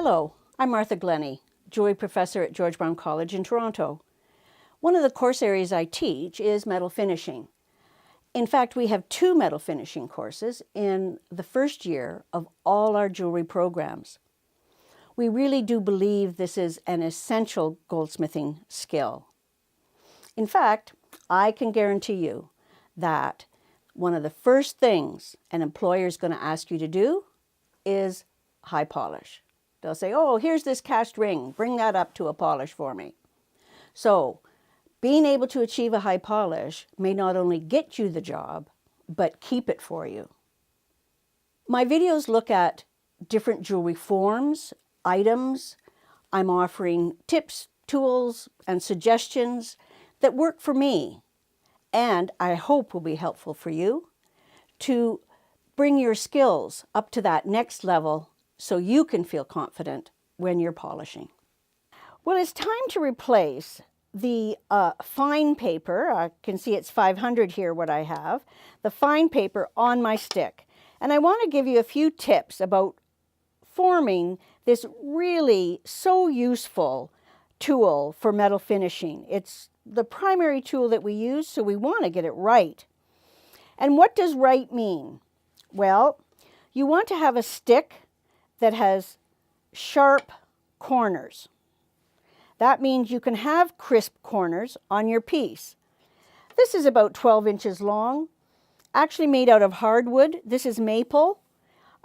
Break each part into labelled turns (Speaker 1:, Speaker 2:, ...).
Speaker 1: Hello, I'm Martha Glennie, jewelry professor at George Brown College in Toronto. One of the course areas I teach is metal finishing. In fact, we have 2 metal finishing courses in the first year of all our jewelry programs. We really do believe this is an essential goldsmithing skill. In fact, I can guarantee you that one of the first things an employer is going to ask you to do is high polish. They'll say, oh, here's this cast ring, bring that up to a polish for me. So being able to achieve a high polish may not only get you the job, but keep it for you. My videos look at different jewelry forms, items. I'm offering tips, tools, and suggestions that work for me, and I hope will be helpful for you to bring your skills up to that next level so you can feel confident when you're polishing. Well, it's time to replace the fine paper. I can see it's 500 here, what I have, the fine paper on my stick. And I want to give you a few tips about forming this really so useful tool for metal finishing. It's the primary tool that we use, so we want to get it right. And what does right mean? Well, you want to have a stick that has sharp corners. That means you can have crisp corners on your piece. This is about 12 inches long, actually made out of hardwood. This is maple.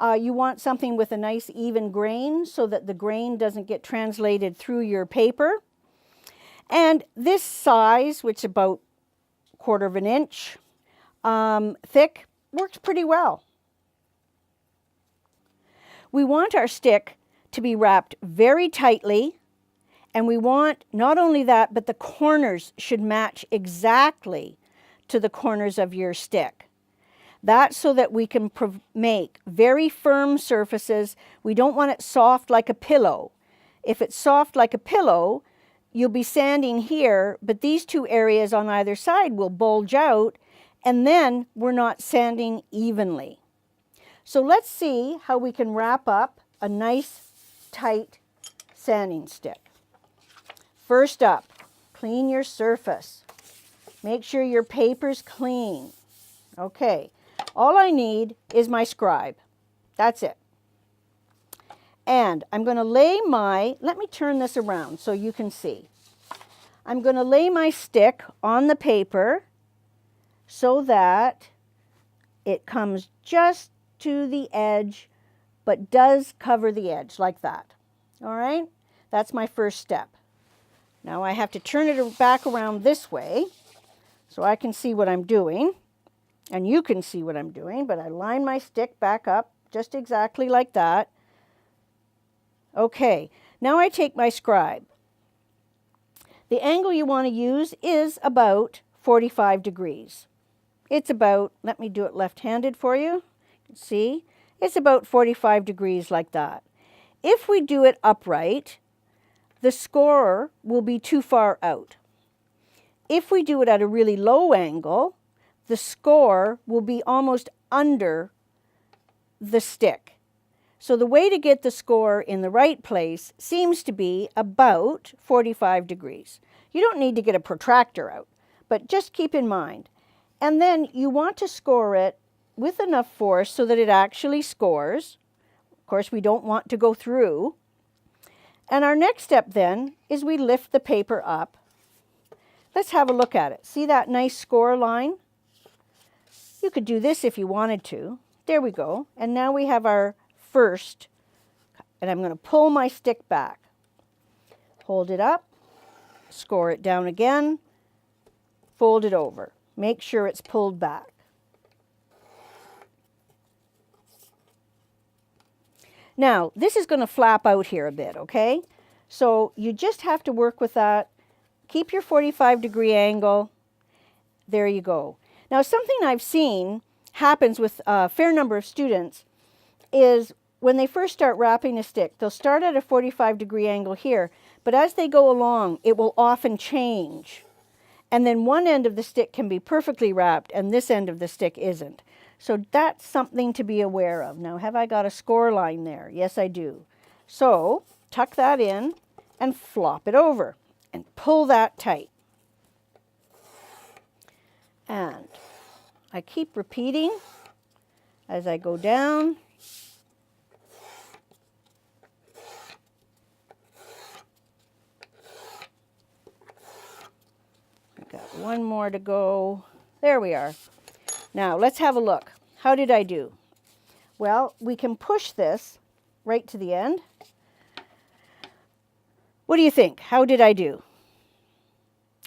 Speaker 1: You want something with a nice even grain so that the grain doesn't get translated through your paper. And this size, which is about 1/4 of an inch thick, works pretty well. We want our stick to be wrapped very tightly, and we want not only that, but the corners should match exactly to the corners of your stick. That's so that we can make very firm surfaces. We don't want it soft like a pillow. If it's soft like a pillow, you'll be sanding here, but these 2 areas on either side will bulge out, and then we're not sanding evenly. So let's see how we can wrap up a nice, tight sanding stick. First up, clean your surface. Make sure your paper's clean. Okay, all I need is my scribe. That's it. And I'm going to lay let me turn this around so you can see. I'm going to lay my stick on the paper so that it comes just to the edge, but does cover the edge like that. All right, that's my first step. Now I have to turn it back around this way so I can see what I'm doing, and you can see what I'm doing, but I line my stick back up just exactly like that. Okay, now I take my scribe. The angle you want to use is about 45 degrees. It's about, let me do it left-handed for you. See, it's about 45 degrees like that. If we do it upright, the score will be too far out. If we do it at a really low angle, the score will be almost under the stick. So the way to get the score in the right place seems to be about 45 degrees. You don't need to get a protractor out, but just keep in mind. And then you want to score it with enough force so that it actually scores. Of course, we don't want to go through. And our next step then is we lift the paper up. Let's have a look at it. See that nice score line? You could do this if you wanted to. There we go. And now we have our first, and I'm going to pull my stick back. Hold it up, score it down again, fold it over. Make sure it's pulled back. Now, this is going to flap out here a bit, okay? So you just have to work with that. Keep your 45-degree angle. There you go. Now, something I've seen happens with a fair number of students is when they first start wrapping a stick, they'll start at a 45-degree angle here, but as they go along, it will often change. And then one end of the stick can be perfectly wrapped, and this end of the stick isn't. So that's something to be aware of. Now, have I got a score line there? Yes, I do. So tuck that in and flop it over and pull that tight. And I keep repeating as I go down. I've got one more to go. There we are. Now let's have a look. How did I do? Well, we can push this right to the end. What do you think? How did I do?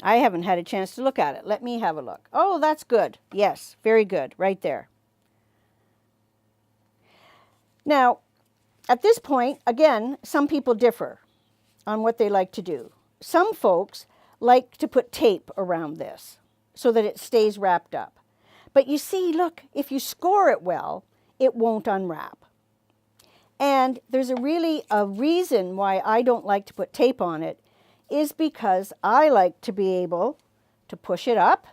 Speaker 1: I haven't had a chance to look at it. Let me have a look. Oh, that's good. Yes, very good. Right there. Now, at this point, again, some people differ on what they like to do. Some folks like to put tape around this so that it stays wrapped up. But you see, look, if you score it well, it won't unwrap. And there's a reason why I don't like to put tape on it is because I like to be able to push it up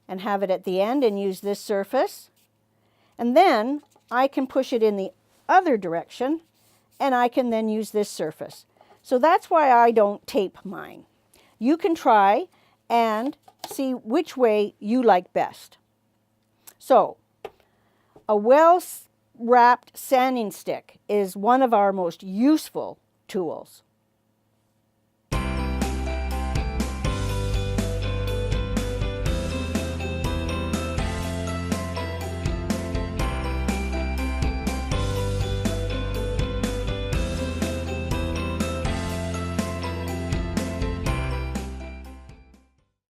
Speaker 1: and have it at the end and use this surface. And then I can push it in the other direction and I can then use this surface. So that's why I don't tape mine. You can try and see which way you like best. So, a well-wrapped sanding stick is one of our most useful tools.